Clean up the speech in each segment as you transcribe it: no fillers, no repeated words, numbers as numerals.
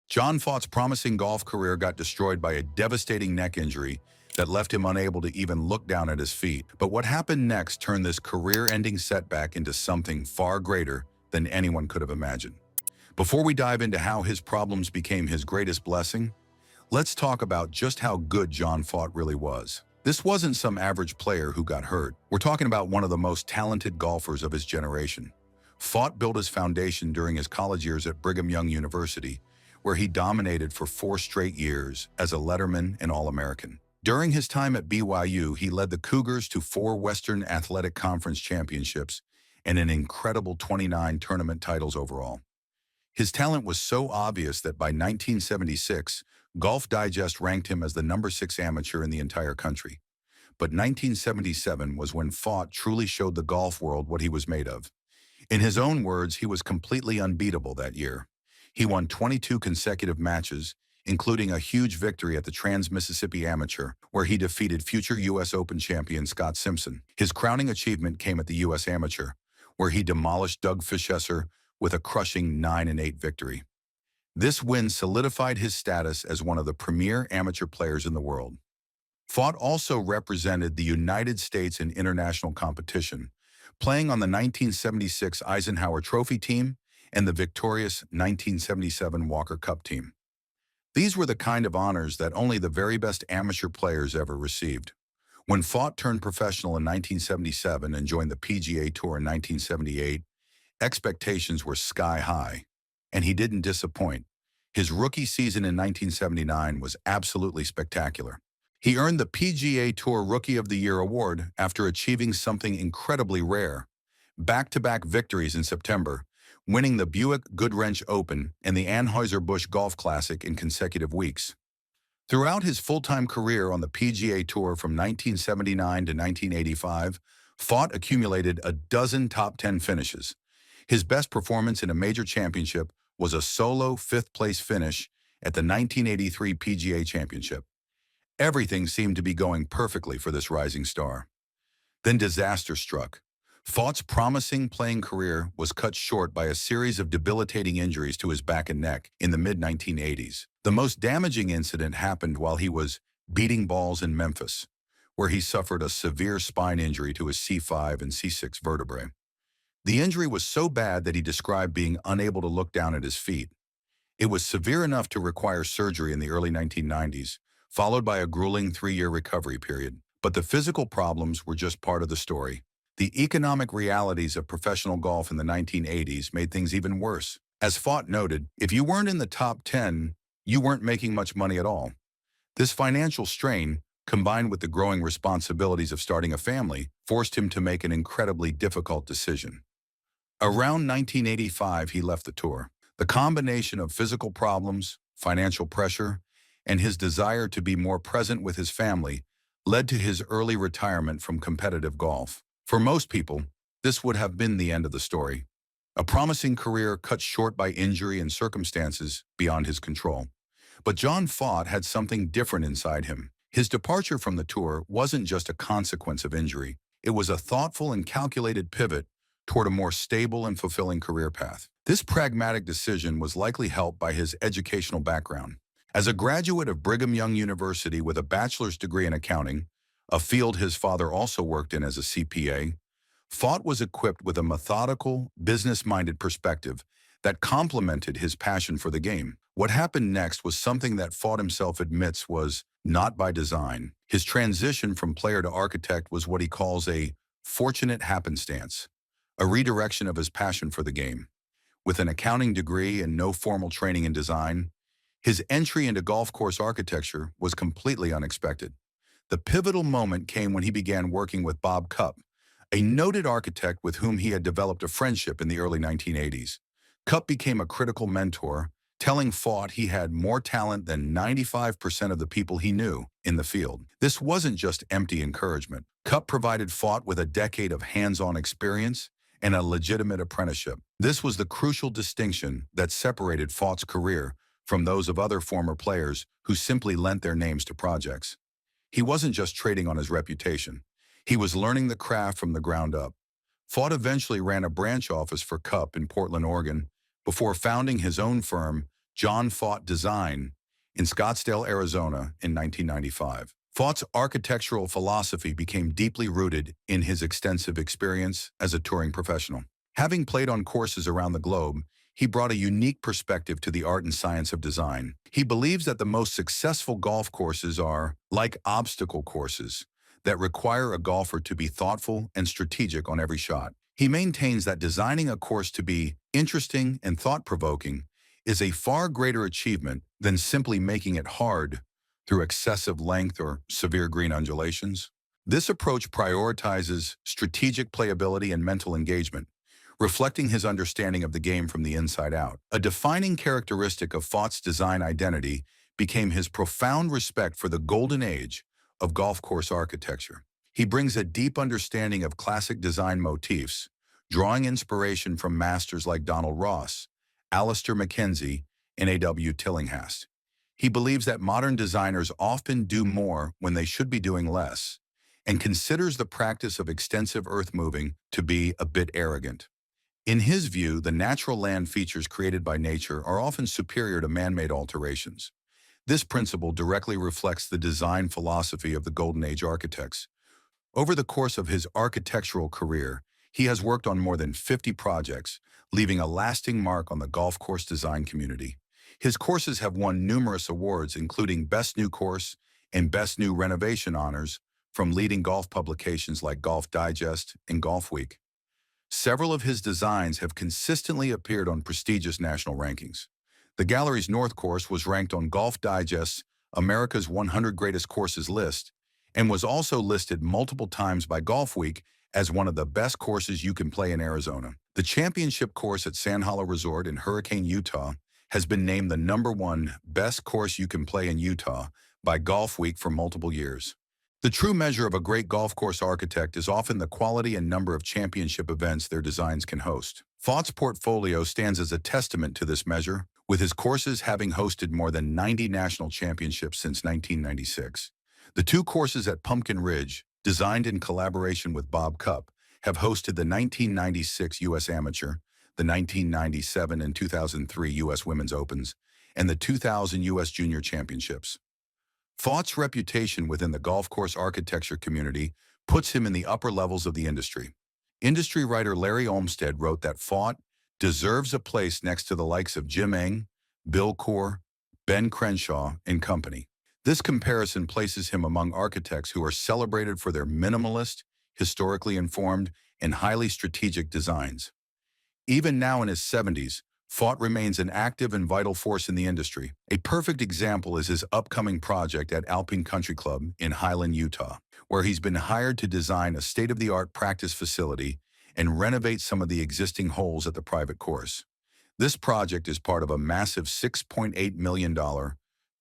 John Fott's promising golf career got destroyed by a devastating neck injury that left him unable to even look down at his feet. But what happened next turned this career-ending setback into something far greater than anyone could have imagined. Before we dive into how his problems became his greatest blessing, let's talk about just how good John Fott really was. This wasn't some average player who got hurt. We're talking about one of the most talented golfers of his generation. Fott built his foundation during his college years at Brigham Young University, where he dominated for 4 straight years as a Letterman and All-American. During his time at BYU, he led the Cougars to 4 Western Athletic Conference championships and an incredible 29 tournament titles overall. His talent was so obvious that by 1976, Golf Digest ranked him as the #6 amateur in the entire country. But 1977 was when Fott truly showed the golf world what he was made of. In his own words, he was completely unbeatable that year. He won 22 consecutive matches, including a huge victory at the Trans-Mississippi Amateur, where he defeated future U.S. Open champion Scott Simpson. His crowning achievement came at the U.S. Amateur, where he demolished Doug Fischesser with a crushing 9-8 victory. This win solidified his status as one of the premier amateur players in the world. Fott also represented the United States in international competition, playing on the 1976 Eisenhower Trophy team and the victorious 1977 Walker Cup team. These were the kind of honors that only the very best amateur players ever received. When Fott turned professional in 1977 and joined the PGA Tour in 1978, expectations were sky high, and he didn't disappoint. His rookie season in 1979 was absolutely spectacular. He earned the PGA Tour Rookie of the Year award after achieving something incredibly rare: back-to-back victories in September, winning the Buick-Goodwrench Open and the Anheuser-Busch Golf Classic in consecutive weeks. Throughout his full-time career on the PGA Tour from 1979 to 1985, Fott accumulated a dozen top 10 finishes. His best performance in a major championship was a solo 5th-place finish at the 1983 PGA Championship. Everything seemed to be going perfectly for this rising star. Then disaster struck. Fott's promising playing career was cut short by a series of debilitating injuries to his back and neck in the mid-1980s. The most damaging incident happened while he was beating balls in Memphis, where he suffered a severe spine injury to his C5 and C6 vertebrae. The injury was so bad that he described being unable to look down at his feet. It was severe enough to require surgery in the early 1990s, followed by a grueling 3-year recovery period. But the physical problems were just part of the story. The economic realities of professional golf in the 1980s made things even worse. As Fott noted, if you weren't in the top 10, you weren't making much money at all. This financial strain, combined with the growing responsibilities of starting a family, forced him to make an incredibly difficult decision. Around 1985, he left the tour. The combination of physical problems, financial pressure, and his desire to be more present with his family led to his early retirement from competitive golf. For most people, this would have been the end of the story. A promising career cut short by injury and circumstances beyond his control. But John Fott had something different inside him. His departure from the tour wasn't just a consequence of injury. It was a thoughtful and calculated pivot toward a more stable and fulfilling career path. This pragmatic decision was likely helped by his educational background. As a graduate of Brigham Young University with a bachelor's degree in accounting, a field his father also worked in as a CPA, Fott was equipped with a methodical, business-minded perspective that complemented his passion for the game. What happened next was something that Fott himself admits was not by design. His transition from player to architect was what he calls a fortunate happenstance, a redirection of his passion for the game. With an accounting degree and no formal training in design, his entry into golf course architecture was completely unexpected. The pivotal moment came when he began working with Bob Cupp, a noted architect with whom he had developed a friendship in the early 1980s. Cupp became a critical mentor, telling Fott he had more talent than 95% of the people he knew in the field. This wasn't just empty encouragement. Cupp provided Fott with a decade of hands-on experience and a legitimate apprenticeship. This was the crucial distinction that separated Fott's career from those of other former players who simply lent their names to projects. He wasn't just trading on his reputation. He was learning the craft from the ground up. Fott eventually ran a branch office for Cupp in Portland, Oregon, before founding his own firm John Faught Design in Scottsdale, Arizona in 1995. Faught's architectural philosophy became deeply rooted in his extensive experience as a touring professional. Having played on courses around the globe, he brought a unique perspective to the art and science of design. He believes that the most successful golf courses are like obstacle courses that require a golfer to be thoughtful and strategic on every shot. He maintains that designing a course to be interesting and thought-provoking is a far greater achievement than simply making it hard through excessive length or severe green undulations. This approach prioritizes strategic playability and mental engagement, reflecting his understanding of the game from the inside out. A defining characteristic of Faught's design identity became his profound respect for the golden age of golf course architecture. He brings a deep understanding of classic design motifs, drawing inspiration from masters like Donald Ross, Alistair McKenzie, and A.W. Tillinghast. He believes that modern designers often do more when they should be doing less, and considers the practice of extensive earth moving to be a bit arrogant. In his view, the natural land features created by nature are often superior to man-made alterations. This principle directly reflects the design philosophy of the Golden Age architects. Over the course of his architectural career, he has worked on more than 50 projects, leaving a lasting mark on the golf course design community. His courses have won numerous awards, including Best New Course and Best New Renovation honors from leading golf publications like Golf Digest and Golf Week. Several of his designs have consistently appeared on prestigious national rankings. The gallery's North Course was ranked on Golf Digest's America's 100 Greatest Courses list and was also listed multiple times by Golf Week as one of the best courses you can play in Arizona. The championship course at Sand Hollow Resort in Hurricane, Utah, has been named the #1 best course you can play in Utah by Golf Week for multiple years. The true measure of a great golf course architect is often the quality and number of championship events their designs can host. Faught's portfolio stands as a testament to this measure, with his courses having hosted more than 90 national championships since 1996. The two courses at Pumpkin Ridge, designed in collaboration with Bob Cupp, have hosted the 1996 U.S. Amateur, the 1997 and 2003 U.S. Women's Opens, and the 2000 U.S. Junior Championships. Faught's reputation within the golf course architecture community puts him in the upper levels of the industry. Industry writer Larry Olmsted wrote that Faught deserves a place next to the likes of Jim Eng, Bill Coore, Ben Crenshaw, and company. This comparison places him among architects who are celebrated for their minimalist, historically informed, and highly strategic designs. Even now in his 70s, Faught remains an active and vital force in the industry. A perfect example is his upcoming project at Alpine Country Club in Highland, Utah, where he's been hired to design a state-of-the-art practice facility and renovate some of the existing holes at the private course. This project is part of a massive $6.8 million,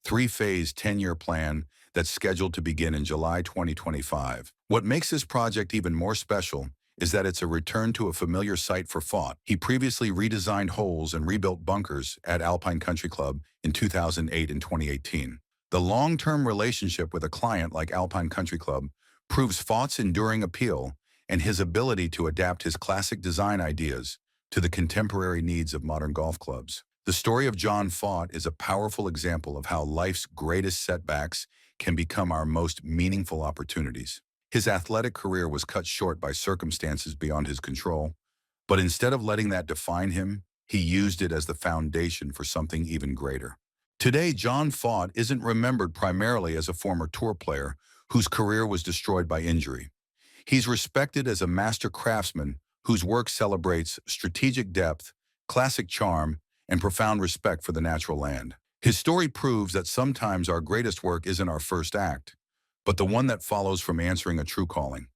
three-phase 10-year plan that's scheduled to begin in July 2025. What makes this project even more special is that it's a return to a familiar site for Faught. He previously redesigned holes and rebuilt bunkers at Alpine Country Club in 2008 and 2018. The long-term relationship with a client like Alpine Country Club proves Faught's enduring appeal and his ability to adapt his classic design ideas to the contemporary needs of modern golf clubs. The story of John Faught is a powerful example of how life's greatest setbacks can become our most meaningful opportunities. His athletic career was cut short by circumstances beyond his control, but instead of letting that define him, he used it as the foundation for something even greater. Today, John Faught isn't remembered primarily as a former tour player whose career was destroyed by injury. He's respected as a master craftsman whose work celebrates strategic depth, classic charm, and profound respect for the natural land. His story proves that sometimes our greatest work isn't our first act, but the one that follows from answering a true calling.